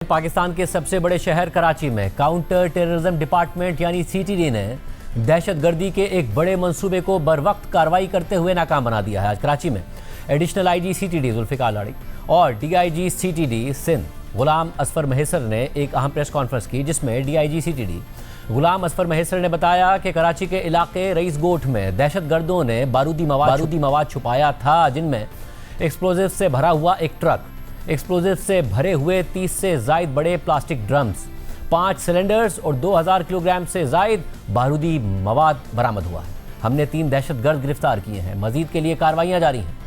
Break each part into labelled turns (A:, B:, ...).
A: पाकिस्तान के सबसे बड़े शहर कराची में काउंटर टेररिज्म डिपार्टमेंट यानी सीटीडी ने दहशतगर्दी के एक बड़े मंसूबे को बरवक्त कार्रवाई करते हुए नाकाम बना दिया है। आज कराची में एडिशनल आईजी सीटीडी जुल्फिकार लाड़ी और डीआईजी सीटीडी सिंध गुलाम असफर महेसर ने एक अहम प्रेस कॉन्फ्रेंस की, जिसमें डीआईजी सीटीडी गुलाम असफर महेसर ने बताया कि कराची के इलाके रईस गोठ में दहशतगर्दों ने बारूदी मवाद छुपाया था, जिनमें एक्सप्लोजिव से भरा हुआ एक ट्रक, एक्सप्लोजिव से भरे हुए 30 से जायद बड़े प्लास्टिक ड्रम्स, 5 सिलेंडर्स और 2000 किलोग्राम से जायद बारूदी मवाद बरामद हुआ है। हमने 3 दहशतगर्द गिरफ्तार किए हैं। मजीद के लिए कार्रवाइयां जारी हैं।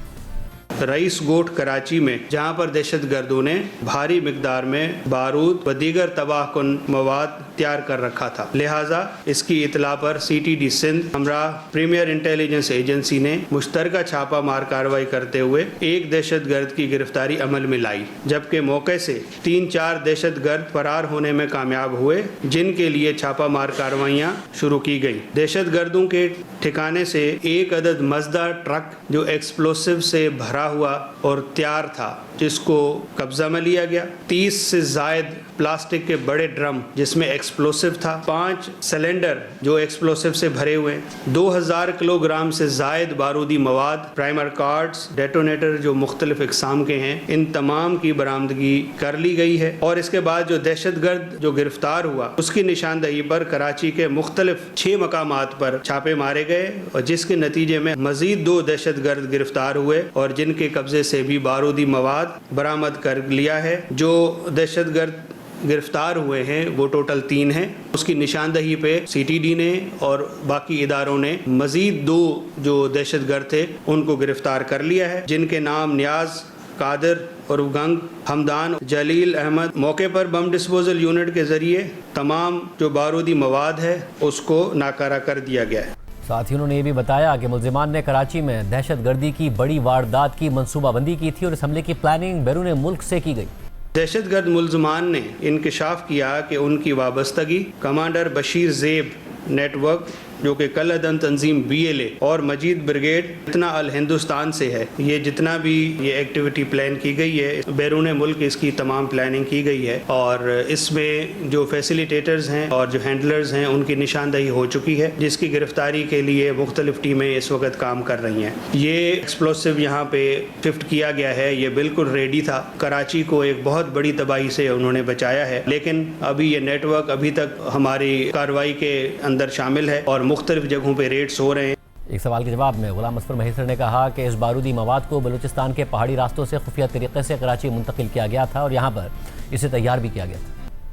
B: रईस गोठ कराची में जहां पर दहशतगर्दों ने भारी मिकदार में बारूद व दीगर तबाहकुन मवाद तैयार कर रखा था, लिहाजा इसकी इतला पर सीटीडी सिंध हमरा प्रीमियर इंटेलिजेंस एजेंसी ने मुश्तरका छापा मार कार्रवाई करते हुए एक दहशतगर्द की गिरफ्तारी अमल में लाई, जबकि मौके से 3-4 दहशतगर्द फरार होने में कामयाब हुए, जिनके लिए छापा मार कार्रवाइयाँ शुरू की गई। दहशतगर्दों के ठिकाने से एक अदद मजदा ट्रक जो एक्सप्लोसिव से भरा हुआ और तैयार था, जिसको कब्जा में लिया गया। 30 से जायद प्लास्टिक के बड़े ड्रम जिसमें एक्सप्लोसिव था, 5 सिलेंडर जो एक्सप्लोसिव से भरे हुए, 2000 किलोग्राम से जायद बारूदी मवाद, प्राइमर कार्ड्स, डेटोनेटर जो मुख्तलिफ इकसाम के हैं, इन तमाम की बरामदगी कर ली गई है। और इसके बाद जो दहशतगर्द जो गिरफ्तार हुआ, उसकी निशानदही पर कराची के मुख्तलिफ 6 मकामात पर छापे मारे गए, और जिसके नतीजे में मजीद 2 दहशतगर्द गिरफ्तार हुए और जिनके कब्जे से भी बारूदी मवाद बरामद कर लिया है। जो दहशतगर्द गिरफ्तार हुए हैं वो टोटल 3 हैं। उसकी निशानदही पे सीटीडी ने और बाकी इदारों ने मजीद 2 जो दहशतगर्द थे उनको गिरफ्तार कर लिया है, जिनके नाम नियाज, कादिर और उगंग, हमदान, जलील अहमद। मौके पर बम डिस्पोजल यूनिट के जरिए तमाम जो बारूदी मवाद है उसको नाकारा कर दिया गया है।
A: साथ ही उन्होंने ये भी बताया कि मुल्जिमान ने कराची में दहशतगर्दी की बड़ी वारदात की मनसूबाबंदी की थी और इस हमले की प्लानिंग बैरून मुल्क से की गई।
B: दहशतगर्द मुल्जिमान ने इंकशाफ किया कि उनकी वाबस्तगी कमांडर बशीर ज़ेब नेटवर्क जो कि कल अदन तंजीम BLA और मजीद ब्रिगेड इतना अल हिंदुस्तान से है। ये जितना भी ये एक्टिविटी प्लान की गई है, बैरून मुल्क इसकी तमाम प्लानिंग की गई है और इसमें जो फैसिलिटेटर्स हैं और जो हैंडलर्स हैं उनकी निशानदही हो चुकी है, जिसकी गिरफ्तारी के लिए मुख्तलिफ टीमें इस वक्त काम कर रही हैं। ये एक्सप्लोसिव यहाँ पे शिफ्ट किया गया है, ये बिल्कुल रेडी था। कराची को एक बहुत बड़ी तबाही से उन्होंने बचाया है, लेकिन अभी ये नेटवर्क अभी तक हमारी कार्रवाई के अंदर शामिल है और मुख्तलिफ जगहों पे रेड्स हो रहे हैं।
A: एक सवाल के जवाब में गुलाम असफर महेसर ने कहा कि इस बारूदी मवाद को बलूचिस्तान के पहाड़ी रास्तों से खुफिया तरीके से कराची मुंतकिल किया गया था और यहाँ पर इसे तैयार भी किया गया था।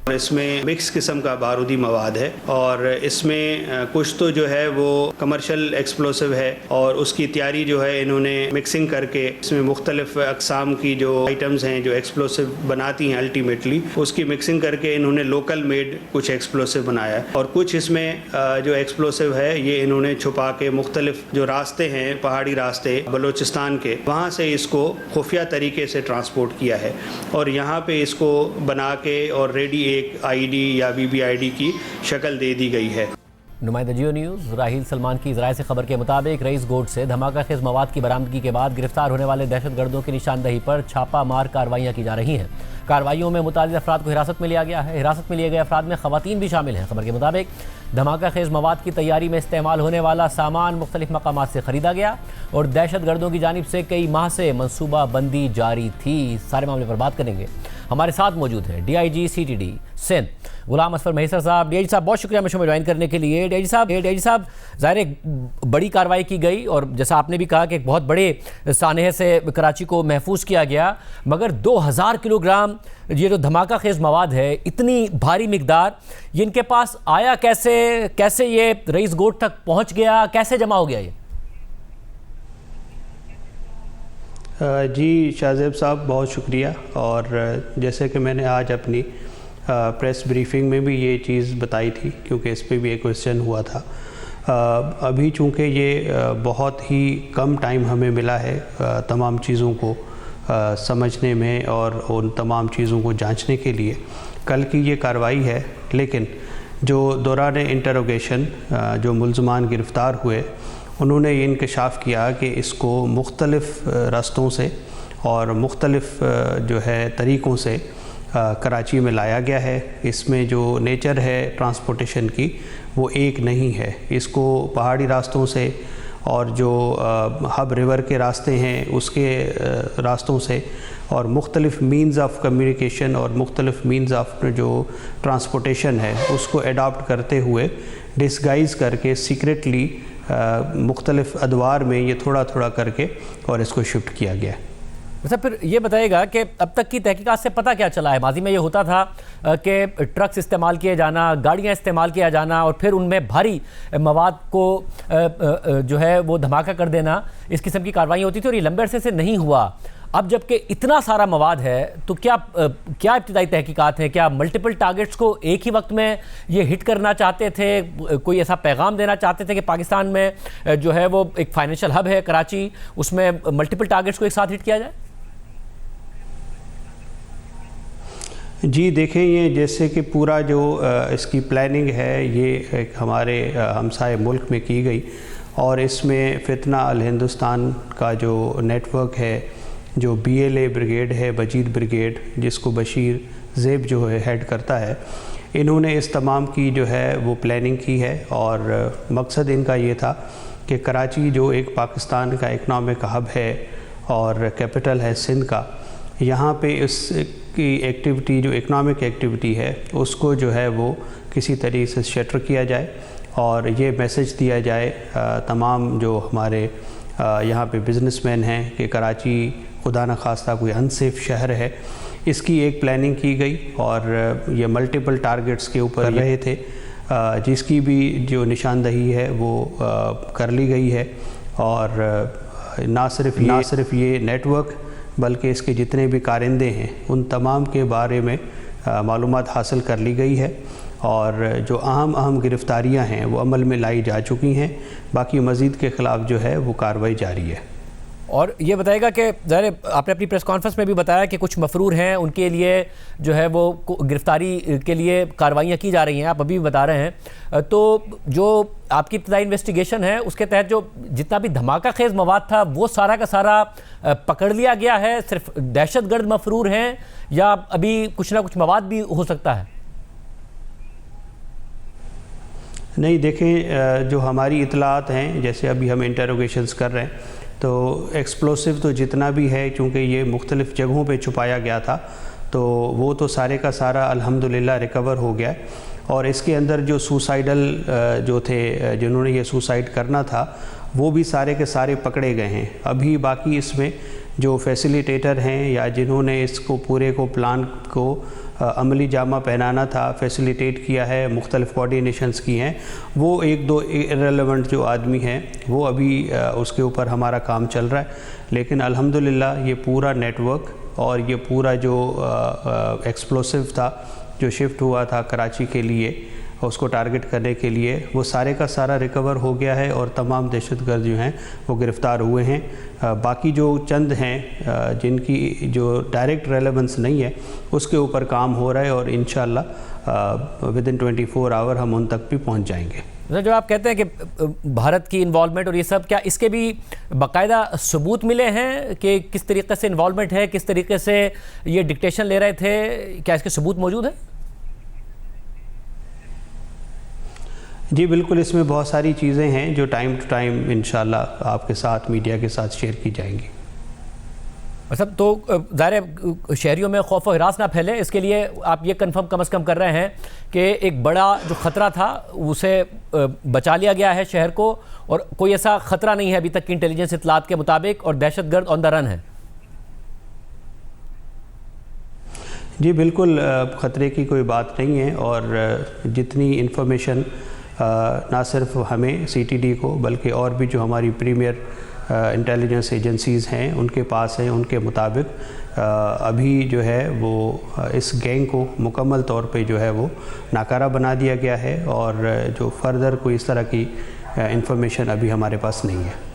B: इसमें मिक्स किस्म का बारूदी मवाद है और इसमें कुछ तो जो है वो कमर्शियल एक्सप्लोसिव है और उसकी तैयारी जो है इन्होंने मिक्सिंग करके इसमें मुख्तलिफ अकसाम की जो आइटम्स हैं जो एक्सप्लोसिव बनाती हैं, अल्टीमेटली उसकी मिक्सिंग करके इन्होंने लोकल मेड कुछ एक्सप्लोसिव बनाया है। और कुछ इसमें जो एक्सप्लोसिव है ये इन्होंने छुपा के मुख्तलिफ जो रास्ते हैं, पहाड़ी रास्ते बलूचिस्तान के, वहाँ से इसको खुफिया तरीके से ट्रांसपोर्ट किया है और यहाँ पे इसको बना के और रेडी एक ID या BBID की शक्ल दे दी गई है।
A: नुमाइंदा जियो न्यूज़ राहिल सलमान की ज़राए से खबर के मुताबिक रईस गोठ से धमाका खेज मवाद की बरामदगी के बाद गिरफ्तार होने वाले दहशतगर्दों की निशानदही पर छापा मार कार्रवाइयाँ की जा रही हैं। कार्रवाइयों में मुतालिद अफराद को हिरासत में लिया गया है। हिरासत में लिए गए अफराद में ख़वातीन भी शामिल हैं। खबर के मुताबिक धमाका खेज मवाद की तैयारी में इस्तेमाल होने वाला सामान मुख्तलिफ मकामात से ख़रीदा गया और दहशतगर्दों की जानिब से कई माह से मनसूबा बंदी जारी थी। सारे मामले पर बात करेंगे। हमारे साथ मौजूद हैं डीआईजी सीटीडी सिंध गुलाम असफर महेसर साहब। डीआईजी साहब, बहुत शुक्रिया मुझे ज्वाइन करने के लिए। डीआईजी साहब, ज़ाहिर है बड़ी कार्रवाई की गई और जैसा आपने भी कहा कि एक बहुत बड़े सानहे से कराची को महफूज किया गया, मगर 2000 किलोग्राम ये जो धमाका खेज मवाद है, इतनी भारी मिकदार, ये इनके पास आया कैसे ये रईस गोठ तक पहुँच गया, कैसे जमा हो गया ये?
B: जी शाहज़ेब साहब, बहुत शुक्रिया। और जैसे कि मैंने आज अपनी प्रेस ब्रीफिंग में भी ये चीज़ बताई थी, क्योंकि इस पे भी एक क्वेश्चन हुआ था। अभी चूँकि ये बहुत ही कम टाइम हमें मिला है तमाम चीज़ों को समझने में और उन तमाम चीज़ों को जांचने के लिए, कल की ये कार्रवाई है, लेकिन जो दौरान इंटरोगेशन जो मुल्ज़मान गिरफ़्तार हुए, उन्होंने ये इंकशाफ किया कि इसको मुख्तलिफ़ रास्तों से और मुख्तलिफ़ जो है तरीक़ों से کراچی میں لایا گیا ہے۔ اس میں جو نیچر ہے ٹرانسپورٹیشن کی وہ ایک نہیں ہے، اس کو پہاڑی راستوں سے اور جو ہب ریور کے راستے ہیں اس کے راستوں سے اور مختلف مینز آف کمیونیکیشن اور مختلف مینز آف جو ٹرانسپورٹیشن ہے اس کو ایڈاپٹ کرتے ہوئے ڈسگائز کر کے سیکریٹلی مختلف ادوار میں یہ تھوڑا تھوڑا کر کے اور اس کو شفٹ کیا گیا ہے۔
A: اچھا، پھر یہ بتائیے گا کہ اب تک کی تحقیقات سے پتہ کیا چلا ہے؟ ماضی میں یہ ہوتا تھا کہ ٹرکس استعمال کیے جانا، گاڑیاں استعمال کیا جانا اور پھر ان میں بھاری مواد کو جو ہے وہ دھماکہ کر دینا، اس قسم کی کارروائیاں ہوتی تھی اور یہ لمبے عرصے سے نہیں ہوا۔ اب جب کہ اتنا سارا مواد ہے تو کیا ابتدائی تحقیقات ہیں؟ کیا ملٹیپل ٹارگٹس کو ایک ہی وقت میں یہ ہٹ کرنا چاہتے تھے؟ کوئی ایسا پیغام دینا چاہتے تھے کہ پاکستان میں جو ہے وہ ایک فائنینشیل ہب ہے کراچی، اس میں ملٹیپل ٹارگٹس کو ایک ساتھ ہٹ کیا جائے؟
B: جی دیکھیں، یہ جیسے کہ پورا جو اس کی پلاننگ ہے یہ ایک ہمارے ہمسائے ملک میں کی گئی اور اس میں فتنہ الہندوستان کا جو نیٹ ورک ہے، جو BLA بریگیڈ ہے، بجید بریگیڈ، جس کو بشیر زیب جو ہے ہیڈ کرتا ہے، انہوں نے اس تمام کی جو ہے وہ پلاننگ کی ہے اور مقصد ان کا یہ تھا کہ کراچی جو ایک پاکستان کا اکنامک ہب ہے اور کیپٹل ہے سندھ کا، یہاں پہ اس کی ایکٹیویٹی جو اکنامک ایکٹیویٹی ہے اس کو جو ہے وہ کسی طریقے سے شٹر کیا جائے اور یہ میسج دیا جائے تمام جو ہمارے یہاں پہ بزنس مین ہیں کہ کراچی خدا نخواستہ کوئی انسیف شہر ہے۔ اس کی ایک پلاننگ کی گئی اور یہ ملٹیپل ٹارگٹس کے اوپر رہے تھے، جس کی بھی جو نشاندہی ہے وہ کر لی گئی ہے اور نہ صرف یہ نیٹ ورک بلکہ اس کے جتنے بھی کارندے ہیں ان تمام کے بارے میں معلومات حاصل کر لی گئی ہے اور جو اہم گرفتاریاں ہیں وہ عمل میں لائی جا چکی ہیں، باقی مزید کے خلاف جو ہے وہ کارروائی جاری ہے۔
A: اور یہ بتائے گا کہ ظاہر آپ نے اپنی پریس کانفرنس میں بھی بتایا کہ کچھ مفرور ہیں، ان کے لیے جو ہے وہ گرفتاری کے لیے کارروائیاں کی جا رہی ہیں، آپ ابھی بھی بتا رہے ہیں، تو جو آپ کی ابتدائی انویسٹیگیشن ہے اس کے تحت جو جتنا بھی دھماکہ خیز مواد تھا وہ سارا کا سارا پکڑ لیا گیا ہے؟ صرف دہشت گرد مفرور ہیں یا ابھی کچھ نہ کچھ مواد بھی ہو سکتا ہے؟
B: نہیں، دیکھیں جو ہماری اطلاعات ہیں، جیسے ابھی ہم انٹروگیشنز کر رہے ہیں، تو ایکسپلوسیو تو جتنا بھی ہے چونکہ یہ مختلف جگہوں پہ چھپایا گیا تھا تو وہ تو سارے کا سارا الحمدللہ ریکور ہو گیا اور اس کے اندر جو سوسائڈل جو تھے جنہوں نے یہ سوسائڈ کرنا تھا وہ بھی سارے کے سارے پکڑے گئے ہیں۔ ابھی باقی اس میں جو فیسیلیٹیٹر ہیں یا جنہوں نے اس کو پورے کو پلان کو عملی جامہ پہنانا تھا، فیسیلیٹیٹ کیا ہے، مختلف کوارڈینیشنز کی ہیں، وہ ایک دو ارریلیونٹ جو آدمی ہیں وہ ابھی اس کے اوپر ہمارا کام چل رہا ہے، لیکن الحمدللہ یہ پورا نیٹ ورک اور یہ پورا جو ایکسپلوسیو تھا جو شفٹ ہوا تھا کراچی کے لیے اس کو ٹارگٹ کرنے کے لیے، وہ سارے کا سارا ریکور ہو گیا ہے اور تمام دہشت گرد جو ہیں وہ گرفتار ہوئے ہیں۔ باقی جو چند ہیں جن کی جو ڈائریکٹ ریلیونس نہیں ہے اس کے اوپر کام ہو رہا ہے اور انشاءاللہ ودن 24 آور ہم ان تک بھی پہنچ جائیں گے۔
A: جو آپ کہتے ہیں کہ بھارت کی انوالومنٹ اور یہ سب، کیا اس کے بھی باقاعدہ ثبوت ملے ہیں کہ کس طریقے سے انوالومنٹ ہے، کس طریقے سے یہ ڈکٹیشن لے رہے تھے؟ کیا اس کے ثبوت موجود ہیں؟
B: جی بالکل، اس میں بہت ساری چیزیں ہیں جو ٹائم ٹو ٹائم انشاءاللہ آپ کے ساتھ میڈیا کے ساتھ شیئر کی جائیں گی۔
A: تو ظاہر ہے شہریوں میں خوف و ہراس نہ پھیلے، اس کے لیے آپ یہ کنفرم کم از کم کر رہے ہیں کہ ایک بڑا جو خطرہ تھا اسے بچا لیا گیا ہے شہر کو، اور کوئی ایسا خطرہ نہیں ہے ابھی تک کی انٹیلیجنس اطلاعات کے مطابق، اور دہشت گرد آن دا رن ہے؟
B: جی بالکل، خطرے کی کوئی بات نہیں ہے، اور جتنی انفارمیشن نہ صرف ہمیں CTD کو بلکہ اور بھی جو ہماری پریمیئر انٹیلیجنس ایجنسیز ہیں ان کے پاس ہیں، ان کے مطابق ابھی جو ہے وہ اس گینگ کو مکمل طور پہ جو ہے وہ ناکارہ بنا دیا گیا ہے، اور جو فردر کوئی اس طرح کی انفارمیشن ابھی ہمارے پاس نہیں ہے۔